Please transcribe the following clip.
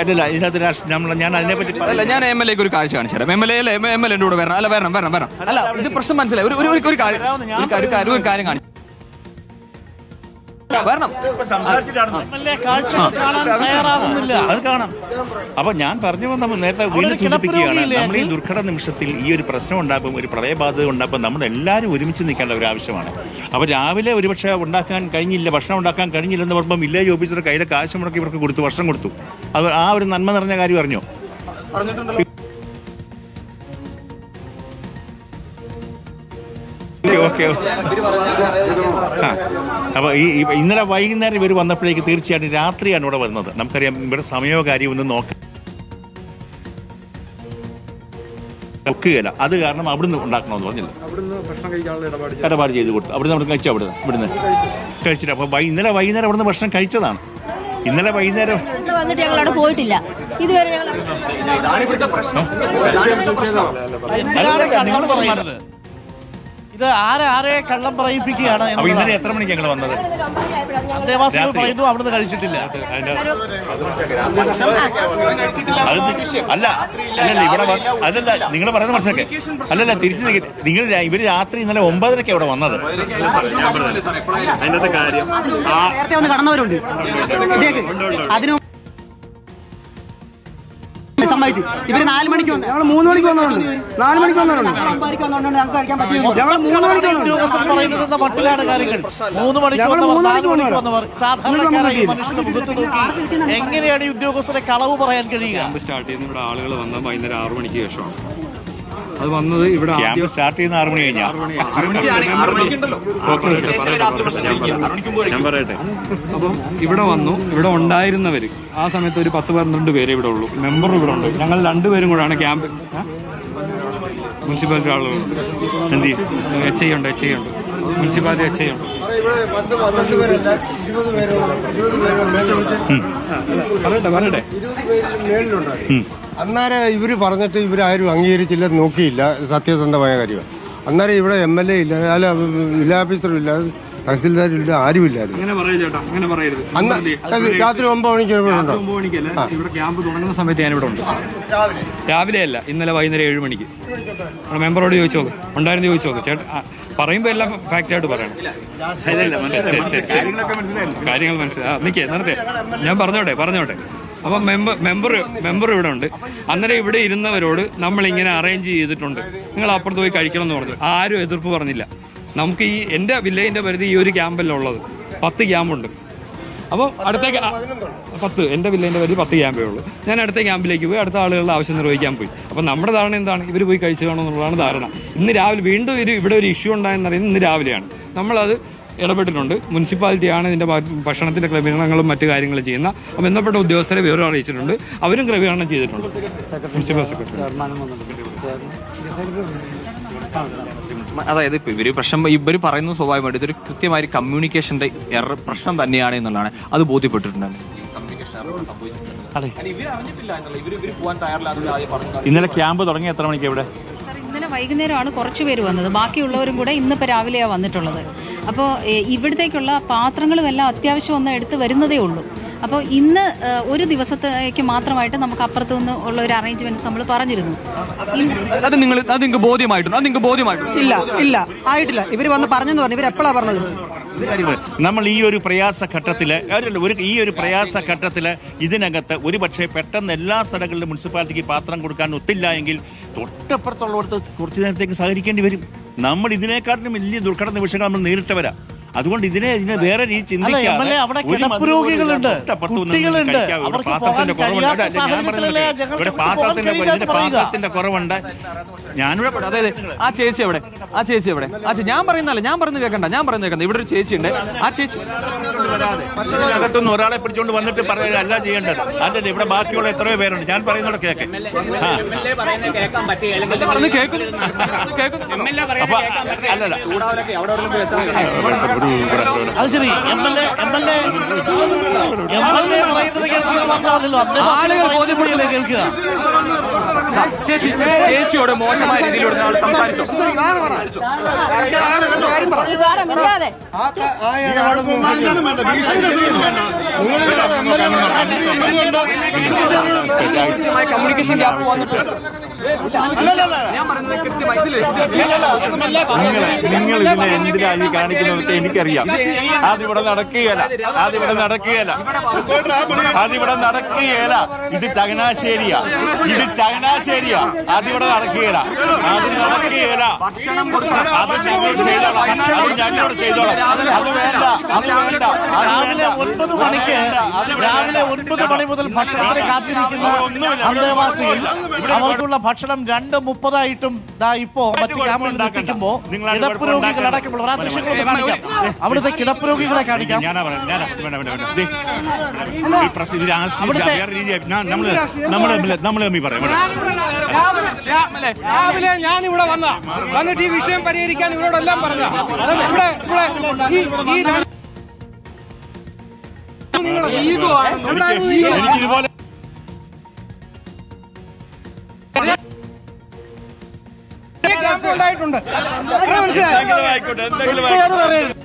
അല്ലല്ല ഇതിനകത്ത് ഞാൻ അതിനെപ്പറ്റി അല്ല, ഞാൻ എം എൽ എക്ക് ഒരു കാഴ്ച കാണിച്ചു തരാം. എം എൽ എന്റെ കൂടെ വരണം. അല്ല, വരണം. അല്ല, ഇത് പ്രശ്നം മനസ്സിലായി. ഒരു കാര്യം കാണിച്ചു വരണം. അത് കാണാം. അപ്പൊ ഞാൻ പറഞ്ഞു വന്ന നേരത്തെ വീണ്ടും സൂചിപ്പിക്കുകയാണ്, നമ്മൾ ഈ ദുർഘട നിമിഷത്തിൽ ഈ ഒരു പ്രശ്നം ഉണ്ടാകുമ്പോൾ, ഒരു പ്രളയബാധ ഉണ്ടാകുമ്പോൾ നമ്മൾ എല്ലാവരും ഒരുമിച്ച് നിൽക്കേണ്ട ഒരു ആവശ്യമാണ്. അപ്പൊ രാവിലെ ഒരുപക്ഷെ ഉണ്ടാക്കാൻ കഴിഞ്ഞില്ല, ഭക്ഷണം ഉണ്ടാക്കാൻ കഴിഞ്ഞില്ലെന്ന് പറയുമ്പോൾ വില്ലേജ് ഓഫീസർ കയ്യിലെ കാശ് മുടക്കി ഇവർക്ക് കൊടുത്തു, ഭക്ഷണം കൊടുത്തു. അത് ആ ഒരു നന്മ നിറഞ്ഞ കാര്യം അറിഞ്ഞോ? ഓക്കെ. അപ്പൊ ഇന്നലെ വൈകുന്നേരം ഇവർ വന്നപ്പോഴേക്ക് തീർച്ചയായിട്ടും രാത്രിയാണ് ഇവിടെ വരുന്നത്. നമുക്കറിയാം ഇവിടെ സമയമോ കാര്യമൊന്നും നോക്കുകയില്ല. അത് കാരണം അവിടുന്ന് ഉണ്ടാക്കണമെന്ന് പറഞ്ഞില്ല, ഇടപാട് ചെയ്ത് കൊടുത്തു. അവിടുന്ന് നമ്മൾ കഴിച്ചു, ഇവിടുന്ന് കഴിച്ചിട്ട്. അപ്പൊ ഇന്നലെ വൈകുന്നേരം അവിടുന്ന് ഭക്ഷണം കഴിച്ചതാണ്. ഇന്നലെ വൈകുന്നേരം വന്നിട്ട് ഞങ്ങളവിടെ പോയിട്ടില്ല ഇതുവരെ. ഇത് ആരെ കള്ളം പറയിപ്പിക്കുകയാണ്. ഇന്നലെ എത്ര മണിക്ക് ഞങ്ങൾ വന്നത്? അന്തേവാസികൾ പറയുന്നു അവിടുന്ന് കഴിച്ചിട്ടില്ല. അല്ലല്ല ഇവിടെ അതല്ല നിങ്ങൾ പറയുന്നത് മനസ്സിലാക്കേ. അല്ലല്ല തിരിച്ചു നിങ്ങൾ ഇവര് രാത്രി ഇന്നലെ 9:30 അവിടെ വന്നത്. അതിനകത്തെ കാര്യം കടന്നവരുണ്ട്. അതിന് ഇവര് 4 മണിക്ക് വന്നു, ഞങ്ങൾ 3 മണിക്ക് വന്നവരുണ്ട്. 4 മണിക്ക് വന്നവരുണ്ട്. ഞങ്ങൾക്ക് കഴിക്കാൻ പറ്റില്ല. ഞങ്ങൾ 3 മണിക്ക് ഉദ്യോഗസ്ഥർ പറയുന്നത് മട്ടിലാണ് കാര്യങ്ങൾ. 3 മണിക്ക് വന്നവർ സാധാരണക്കാരായി മനുഷ്യരുടെ മുഖത്ത് നോക്കി എങ്ങനെയാണ് ഈ ഉദ്യോഗസ്ഥരെ കളവ് പറയാൻ കഴിയുക? സ്റ്റാർട്ട് ചെയ്യുന്ന ഇവിടെ ആളുകൾ വന്ന വൈകുന്നേരം 6 മണിക്ക് ശേഷമാണ്. അത് വന്നത് ഇവിടെ സ്റ്റാർട്ട് ചെയ്യുന്ന 6 മണി കഴിഞ്ഞാൽ ഞാൻ പറയട്ടെ. അപ്പം ഇവിടെ വന്നു. ഇവിടെ ഉണ്ടായിരുന്നവർ ആ സമയത്ത് ഒരു 10-12 പേരെ ഇവിടെ ഉള്ളൂ. മെമ്പർ ഇവിടെ ഉണ്ട്. ഞങ്ങൾ 2 പേരും കൂടെയാണ് ക്യാമ്പ്. മുനിസിപ്പാലിറ്റി ആളുകളുണ്ട്, എച്ച് ഐ ഉണ്ട്, മുനിസിപ്പാലിറ്റി എച്ച് ഐ ഉണ്ട്. പറയട്ടെ. അന്നേരം ഇവര് പറഞ്ഞിട്ട് ഇവരാരും അംഗീകരിച്ചില്ല, നോക്കിയില്ല. സത്യസന്ധമായ കാര്യമാണ്. അന്നേരം ഇവിടെ MLA ഇല്ല, അല്ല ജില്ലാ ഓഫീസറും ഇല്ല, തഹസിൽദാരില്ല, ആരുമില്ലായിരുന്നു. അന്ന് രാത്രി 9 മണിക്ക് ഇവിടെ ക്യാമ്പ് തുടങ്ങുന്ന സമയത്ത് ഞാനിവിടെ ഉണ്ട്. രാവിലെ അല്ല, ഇന്നലെ വൈകുന്നേരം 7 മണിക്ക്. മെമ്പറോട് ചോദിച്ചു നോക്ക്, ഉണ്ടായിരുന്നു ചോദിച്ചു നോക്ക്. ചേട്ടൻ പറയുമ്പോൾ എല്ലാം ഫാക്റ്റായിട്ട് പറയണം. കാര്യങ്ങൾ മനസ്സിലായി. നിൽക്കേ നേരത്തെ ഞാൻ പറഞ്ഞോട്ടെ. അപ്പം മെമ്പർ ഇവിടെ ഉണ്ട്. അന്നേരം ഇവിടെ ഇരുന്നവരോട് നമ്മളിങ്ങനെ അറേഞ്ച് ചെയ്തിട്ടുണ്ട്, നിങ്ങൾ അപ്പുറത്ത് പോയി കഴിക്കണം എന്ന് പറഞ്ഞു. ആരും എതിർപ്പ് പറഞ്ഞില്ല. നമുക്ക് ഈ എൻ്റെ വില്ലേജിൻ്റെ പരിധി ഈ ഒരു ക്യാമ്പല്ല ഉള്ളത്, 10 ക്യാമ്പുണ്ട്. അപ്പോൾ അടുത്തേക്ക് 10, എൻ്റെ വില്ലേജിൻ്റെ പരിധി 10 ക്യാമ്പേ ഉള്ളൂ. ഞാൻ അടുത്ത ക്യാമ്പിലേക്ക് പോയി അടുത്ത ആളുകളുടെ ആവശ്യം നിർവഹിക്കാൻ പോയി. അപ്പോൾ നമ്മുടെ ധാരണ എന്താണ്? ഇവർ പോയി കഴിച്ചു കാണുമെന്നുള്ളതാണ് ധാരണ. ഇന്ന് രാവിലെ വീണ്ടും ഇവിടെ ഒരു ഇഷ്യൂ ഉണ്ടായെന്നറിയുന്നത് ഇന്ന് രാവിലെയാണ്. നമ്മളത് ഇടപെട്ടിട്ടുണ്ട്. മുനിസിപ്പാലിറ്റിയാണ് ഇതിൻ്റെ ഭക്ഷണത്തിൻ്റെ ക്രമീകരണങ്ങളും മറ്റു കാര്യങ്ങളും ചെയ്യുന്ന. അപ്പോൾ ബന്ധപ്പെട്ട ഉദ്യോഗസ്ഥരെ വിവരം അറിയിച്ചിട്ടുണ്ട്. അവരും ക്രമീകരണം ചെയ്തിട്ടുണ്ട്. Municipal secretary. അതായത് ഇവർ പറയുന്നത് സ്വാഭാവികമായിട്ട് ഇതൊരു കൃത്യമായി കമ്മ്യൂണിക്കേഷന്റെ പ്രശ്നം തന്നെയാണ് എന്നുള്ളതാണ്. അത് ബോധ്യപ്പെട്ടിട്ടുണ്ട്. ഇന്നലെ ക്യാമ്പ് തുടങ്ങി എത്ര മണിക്ക് ഇവിടെ? ഇന്നലെ വൈകുന്നേരമാണ് കുറച്ച് പേര് വന്നത്. ബാക്കിയുള്ളവരും കൂടെ ഇന്നിപ്പോൾ രാവിലെയാണ് വന്നിട്ടുള്ളത്. അപ്പോൾ ഇവിടത്തേക്കുള്ള പാത്രങ്ങളും എല്ലാം അത്യാവശ്യം ഒന്ന് എടുത്ത് വരുന്നതേ ഉള്ളൂ. അപ്പോൾ ഇന്ന് ഒരു ദിവസത്തേക്ക് മാത്രമായിട്ട് നമുക്ക് അപ്പുറത്തു നിന്ന് ഉള്ള ഒരു അറേഞ്ച്മെന്റ് നമ്മൾ പറഞ്ഞിരുന്നു. അത് നിങ്ങൾക്ക് ബോധ്യമായിട്ടുണ്ട്? ഇല്ല ആയിട്ടില്ല. ഇവർ വന്ന് പറഞ്ഞെന്ന് പറഞ്ഞു. ഇവർ എപ്പോഴാണ് പറഞ്ഞത്? നമ്മൾ ഈ ഒരു പ്രയാസഘട്ടത്തില് ഇതിനകത്ത് ഒരുപക്ഷെ പെട്ടെന്ന് എല്ലാ സ്ഥലങ്ങളിലും മുനിസിപ്പാലിറ്റിക്ക് പാത്രം കൊടുക്കാൻ ഒത്തില്ല എങ്കിൽ തൊട്ടപ്പുറത്തുള്ളവർക്ക് കുറച്ചു നേരത്തേക്ക് സഹകരിക്കേണ്ടി വരും. നമ്മൾ ഇതിനെക്കാട്ടിലും വലിയ ദുർഘട നിമിഷങ്ങൾ നമ്മൾ നേരിട്ടവരാ. അതുകൊണ്ട് ഇതിനെ വേറെ രീതി ചിന്തിക്കാതെ പാത്രത്തിന്റെ കുറവുണ്ട്. ഞാനിവിടെ അതായത് ആ ചേച്ചി എവിടെ? ഞാൻ പറയുന്നത് കേൾക്കണ്ട. ഇവിടെ ഒരു ചേച്ചി ഉണ്ട്. ആ ചേച്ചി അകത്തുനിന്ന് ഒരാളെ പിടിച്ചോണ്ട് വന്നിട്ട് പറയുക അല്ല ചെയ്യേണ്ടത്. അതല്ല, ഇവിടെ ബാക്കിയുള്ള എത്രയോ പേരുണ്ട്. ഞാൻ പറയുന്നോടെ കേൾക്കേ. അല്ലല്ല, അത് ശരി. MLA പറയുന്നത് കേൾക്കുക മാത്രമല്ലല്ലോ, കേൾക്കുക. ചേച്ചിയോട് മോശമായ രീതിയിലൂടെ ആൾ സംസാരിച്ചോ? കമ്മ്യൂണിക്കേഷൻ ഗ്യാപ്പ് വന്നിട്ടുണ്ട്. ഞാൻ പറയുന്നത് കൃത്യമായി നിങ്ങൾ ഇതിനെ എന്തിനാ ഈ കാണിക്കുന്നതൊക്കെ എനിക്കറിയാം. അതിവിടെ നടക്കുകയല്ല, അതിവിടെ നടക്കുകയല്ല, അതിവിടെ നടക്കുകയല്ല. ഇത് ചങ്ങനാശ്ശേരിയാ, ഇത് ചങ്ങനാശ്ശേരിയാ. അതിവിടെ നടക്കുകയല്ല, അത് നടക്കുകയല്ല. അത് ഞങ്ങൾ ചെയ്തോളാം, അത് ഞങ്ങളോട് ചെയ്തോളാം. അത് വേണ്ട, അത് വേണ്ട. രാവിലെ 9 മണിക്ക് രാവിലെ 9 മണി മുതൽ ഭക്ഷണത്തിന് കാത്തിരിക്കുന്ന അന്തേവാസികൾ അവർക്കുള്ള ഭക്ഷണം 2:30 ദാ ഇപ്പോ മറ്റു ക്യാമ്പിൽ എത്തിക്കുമ്പോ കിടപ്പുരോഗികൾ അടക്കമുള്ള ആ ദൃശ്യങ്ങളൊന്ന് കാണിക്കാം. അവിടുത്തെ കിടപ്പുരോഗികളെ കാണിക്കാം. രാവിലെ ഞാൻ ഇവിടെ വന്നിട്ട് ഈ വിഷയം പരിഹരിക്കാൻ ഇവരോടെല്ലാം പറഞ്ഞ എനിക്കിതുപോലെ ഉണ്ടായിട്ടുണ്ട്. എന്തെങ്കിലും ആയിക്കോട്ടെ, എന്തെങ്കിലും ആയിക്കോട്ടെ.